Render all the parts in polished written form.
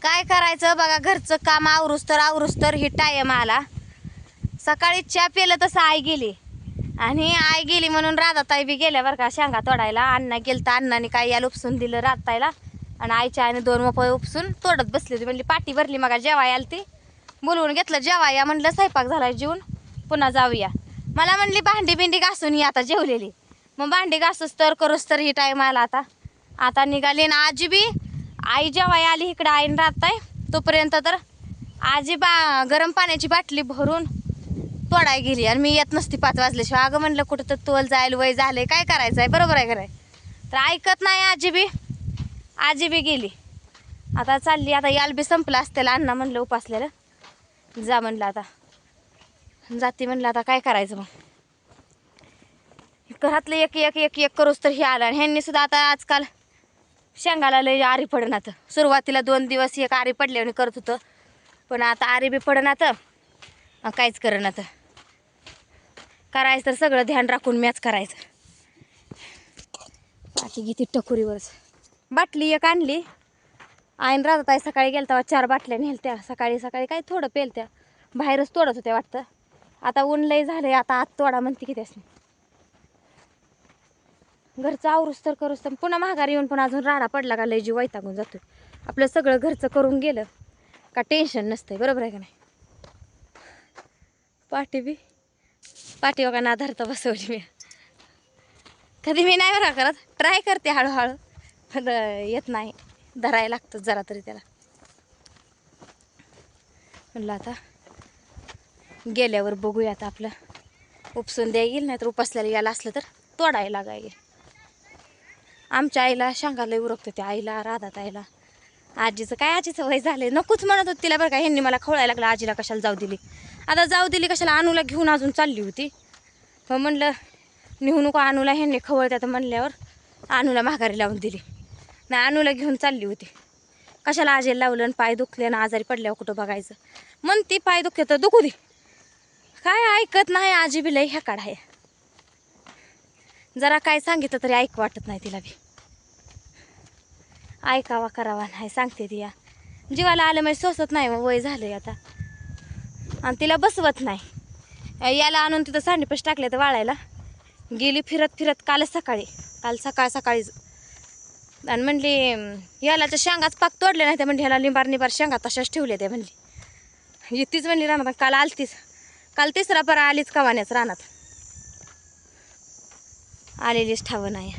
काय करायचं बघा, घरचं काम आवरूस तर ही टाइम आला. सकाळी चहा पिलं तसं आई गेली आणि आई गेली म्हणून राधाताई बी गेल्या बरं का शेंगा तोडायला. अण्णा गेलं तर अण्णाने काय याला उपसून दिलं राधाताईला आणि आईच्या आईने 2 मोपळे उपसून तोडत बसली होती. म्हणली पाठी भरली मग जेवाय आली ती, बोलवून घेतलं जेवाय या म्हणलं. स्वयंपाक झाला जेवून पुन्हा जाऊया. मला म्हणली भांडी बिंडी घासून ही आता जेवलेली. मग भांडी घासूस तर करूस तर ही टाईम आला. आता निघाली ना आजी बी. आई जेवाय आली इकडं आईन राहताय तोपर्यंत तर आजी गरम पाण्याची बाटली भरून तोडाय गेली आणि मी येत नसती 5 वाजल्याशिवाय. अगं म्हणलं कुठं तर तोल जायला वय झालंय, काय करायचं आहे, बरोबर आहे कराय. तर ऐकत नाही आजी बी गेली. आता चालली. आता याल बी संपलं असतेला. अण्णा म्हणलं उपासलेलं जा म्हणलं. आता जाती म्हणलं. आता काय करायचं मग, घरातलं एक एक एक एक करूच तर हे आलं. आणि ह्यांनी सुद्धा आता आजकाल शेंगाला लय आरी पडनात. सुरुवातीला 2 दिवस एक आरी पडल्याने करत होतं, पण आता आरी बी पडनात काहीच करनात. करायचं तर सगळं ध्यान राखून मॅच करायचं. बाकी किती टकुरीवरच बाटली एक आणली आईन राहतात. सकाळी गेलं तेव्हा 4 बाटल्या नेलत्या. सकाळी काय थोडं पेलत्या, बाहेरच तोडत होत्या वाटतं. आता ऊन लय झालंय, आता आत तोडा म्हणते की त्यासनी. घरचं आवरूस तर करूस तर पुन्हा महागारी येऊन पण अजून राडा पडला का लय जीव वैतागून जातोय. आपलं सगळं घरचं करून गेलं का टेन्शन नसतंय, बरोबर आहे का नाही. पाठी बघा ना धरता बसवली मी. कधी मी नाही बरं करत, ट्राय करते हळूहळू, पण येत नाही. धरायला लागतं जरा तरी त्याला. म्हणलं आता गेल्यावर बघूया. आता आपलं उपसून द्या येईल, नाही तर उपासल्याला यायला असलं तर तोडायला लागायला. आमच्या आईला शेंगाला उरकतं त्या आईला राधाताईला. आजीचं वय झालंय, नकोच म्हणत होती तिला बरं का. ह्यांनी मला खवळायला लागलं आजीला कशाला जाऊ दिली. आता जाऊ दिली कशाला, अनुला घेऊन अजून चालली होती. मग म्हणलं निघू नको अनुला, ह्यांनी खवळत्यात म्हणल्यावर अनुला माघारी लावून दिली. नाही अनुला घेऊन चालली होती. कशाला आजीला लावलं आणि पाय दुखले ना आजारी पडल्यावर कुठं बघायचं. म्हणती पाय दुखते तर दुखू दे, काय ऐकत नाही. आजी बी लय ह्या काढाय, जरा काय सांगितलं तरी ऐक वाटत नाही तिला बी. ऐकावा करावा नाही सांगते ती या जीवाला आलं म्हणजे सोसत नाही. मग वय झालंय आता आणि तिला बसवत नाही. याला आणून तिथं सांडीपाशी टाकले तर वाळायला गेली फिरत काल सकाळीच. आणि म्हणली यालाच्या शेंगाच पाक तोडले नाही. त्या म्हणली ह्याला निबार शेंगा तशाच ठेवल्या. त्या म्हणली येतीच म्हणली रानात. काल आलतीच, काल 3रा परा आलीच कवाण्याच रानात. आलेलीच ठावं नाही.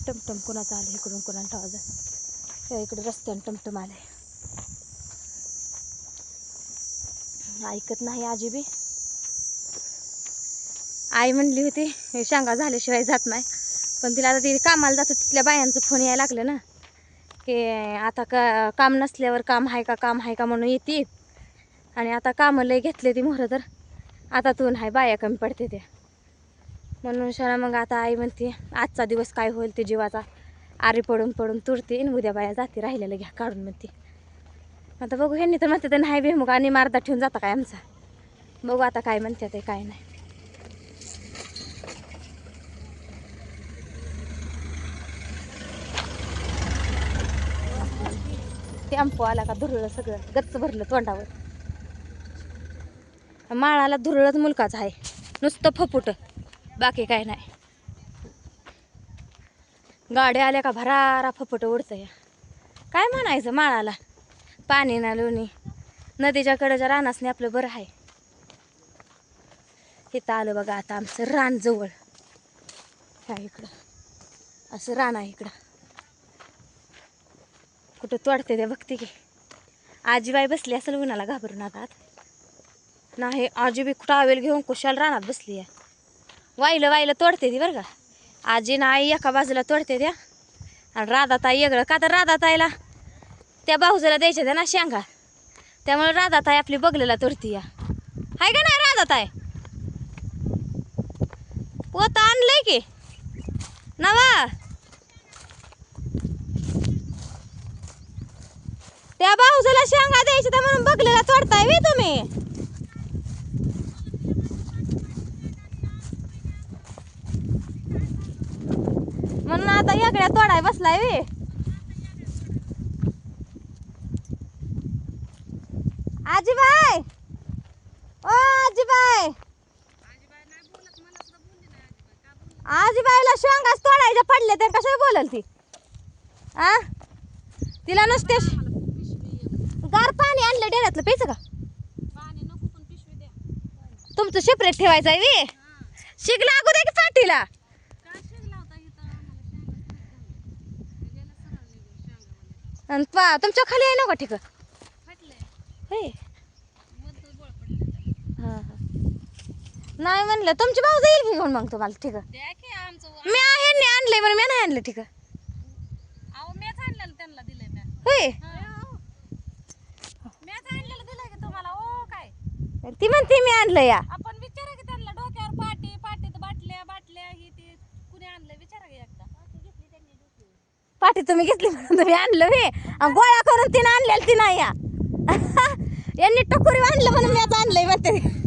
टमटम कोणाचं आलं इकडून, कोणाला ठावायचं. इकडे रस्त्याने टमटम आलंय. ऐकत नाही आजी बी. आई म्हणली होती शेंगा झाल्याशिवाय जात नाही, पण तिला आता ती कामाला जातं तिथल्या बायांचं फोन यायला लागलं ना की आता काम नसल्यावर काम आहे का म्हणून येते. आणि आता कामं लय घेतले ती मोहरं, तर आता तू नाही बाया कमी पडते त्या म्हणून शाळा. मग आता आई म्हणते आजचा दिवस काय होईल ते जीवाचा आरी पडून तुरते आणि उद्या बाया जाते राहिलेलं घ्या काढून म्हणते. आता बघू. ह्यांनी तर म्हणते ते नाही बेमुग आणि मारदा ठेवून जाता काय आमचा. बघू आता काय म्हणते ते काय नाही. टेम्पो आला का धुरळं सगळं गच्च भरलं तोंडावर. माळाला धुरळच मुलकाच आहे, नुसतं फपुट, बाकी काय नाही. गाड्या आल्या का भरारा फपुट उडतं या. काय म्हणायचं माळाला, पाणी ना लोणी. नदीच्या कडेच्या रानासने आपलं बरं आहे. इथं आलं बघा आता आमचं रान जवळ. ह्या इकडं असं रान आहे. इकडं कुठं तोडते ते बघते की. आजीबाई बसली असेल उन्हाला घाबरून. आता नाही आजी बी टावेल घेऊन कुशाल रानात बसली आहे. वाईलं तोडते ती बरं का. आजी ना आई एका बाजूला तोडते त्या आणि राधाताई वेगळं. का तर राधाताईला त्या भाऊजाला द्यायच्या त्या ना शेंगा, त्यामुळे राधाताई आपली बगलेला तोडती या. हाय का नाही राधाताई. पोत आणलंय की नवा, त्या भाऊजाला शेंगा द्यायच्या त्या म्हणून बगलेला तोडताय वे तुम्ही. म्हणून आता याकडे तोडाय बसलाय वे. आजीबाई ओ आजीबाई आजीबाईला शेंगाच तोडायच्या पडले ते कशा बोलल ती आ तिला नुसते गार पाणी आणलं डेऱ्यातलं प्यायचं का तुमचं सेपरेट ठेवायचं आहे वे शिक लागू दे की पाठीला तुमच्या खाली आहे ना का ठीक नाही म्हणलं तुमचे भाऊ जाईल की घेऊन मग तुम्हाला ठीक मी आहे नाही आणलंय म्हणून मी नाही आणलं ठीक होय ती म्हणते मी आणलं या आपण विचारा की त्यांना डोक्यावर पाटी पाटीत बाटल्या बाटल्या ही ती कुणी आणलं विचारा की एकदा पाठी तुम्ही घेतली म्हणून तुम्ही आणलं मी गोळा करून तिने आणलेलं ती नाही या यांनी टकोरी आणलं म्हणून मी आता आणलंय म्हणते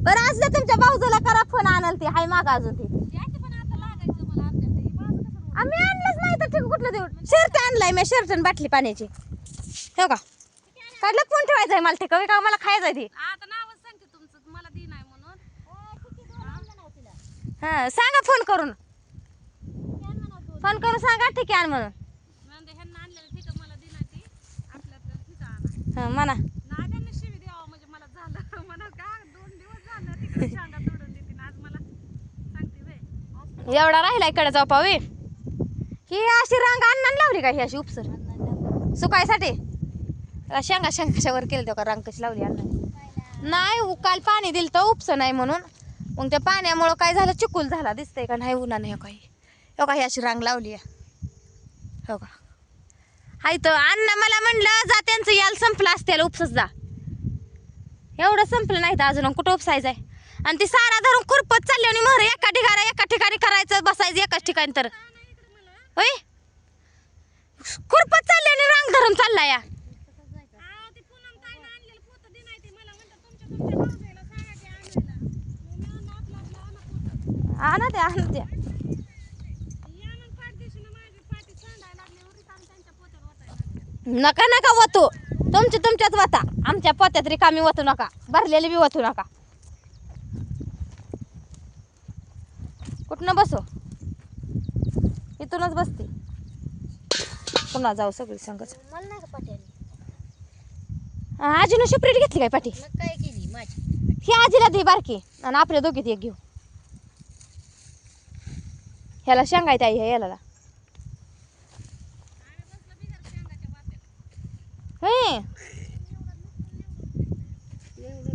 बरं असलं तुमच्या भाऊजूला करा फोन आणल ती हाय माग अजून ती पण आता लागायचं मला अर्जंट ही माझं कसं आम्ही आणलंच नाही तर ठीक कुठलं देऊ शर्ट आणलाय मी शर्ट आणि बाटली पाण्याची हो का काढलं फोन ठेवायचं आहे मला ठीक का मला खायचं आहे ती आता नावच सांगते तुमचं मला दी नाही म्हणून हां सांगा फोन करून सांगा ठीक आहे आण म्हणून म्हणजे ह्यांना आणलेलं ठीक मला दी नाही ती आपल्याला ठीक आणा हां म्हणा नाही त्यांना शिवी द्यावं म्हणजे मला झालं म्हणा का 2 दिवस झालं तिकडे शांगा तोडून देते आज मला सांगते वे एवढा राहिलाय कडे जाऊ पावे ही अशी रांग अन्नान लावली का ही अशी उपसर सुकायसाठी शेंगा शेंगाच्या वर केलं तेव्हा रांग कशी लावली अण्णा नाही काल पाणी दिलं तर उपस नाही म्हणून मग त्या पाण्यामुळं काय झालं चिकूल झाला दिसतंय का नाही उन्हा नाही काही हो का ही अशी रांग लावली हो का हाय तर अण्णा मला म्हणलं जा त्यांचं याल संपलं असते उपसच जा एवढं संपलं नाही तर अजून कुठं उपसायचं आहे आणि ती सारा धरून खुरपत चालली आणि मोहर एका ठिकाणी करायचं बसायचं एकाच ठिकाणी तर होय खुरपत चालली आणि रांग धरून चालला या आणा द्या नका नका वतू तुमच्याच वता आमच्या पोत्यात रिकामी वतू नका भरलेली बी वतू नका कुठनं बसो इथूनच बसते पुन्हा जाऊ सगळी संगच आजीनं सेपरेट घेतली काय पाठी काय केली माझी ही आजीला दे बारकी आणि आपल्या दोघीत एक घेऊ ह्याला शेंगायत आहे याला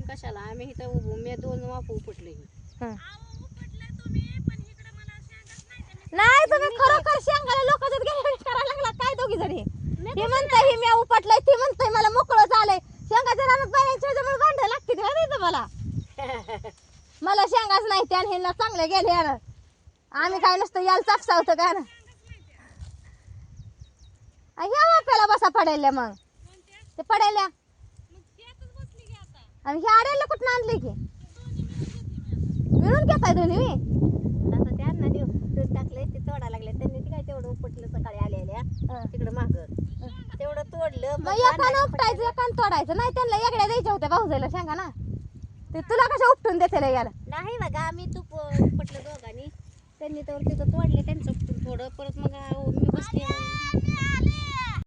कशाला आम्ही इथं उभू मी 2 वापू उपटले नाही तुम्ही खरोखर शेंगाला लोकांच्यात गेले करायला लागला काय दोघी जणी हे म्हणताय ही मी उपटलंय ती म्हणताय मला मोकळं झालंय शेंगाच्या रानात बायांच्या ह्याच्यामुळे भांडण लागते माहिती मला मला शेंगाच नाही त्या ह्यांना चांगले गेले यार आम्ही काय नसतं याला चापसावतं का ना ह्या वाप्याला बसा पडायला मग ते पडायला आणि ह्या आड्याला कुठं आणले की मिळून घेताय दोन्ही मी आता त्यांना देऊ दूध टाकले ते तोडा लागले त्यांनी ती काय तेवढं उपटलं सकाळी आलेल्या तिकडं माग तेवढं तोडलं मग एकानं उपटायचं एकानं तोडायचं नाही त्यांना वेगळ्या द्यायच्या होत्या भाऊजाईला सांगा ना ते तुला कशा उपटून देते याला नाही बघा आम्ही तूप उपटलं दोघांनी त्यांनी तर तिथं तोडले त्यांचं उपटून थोडं परत मग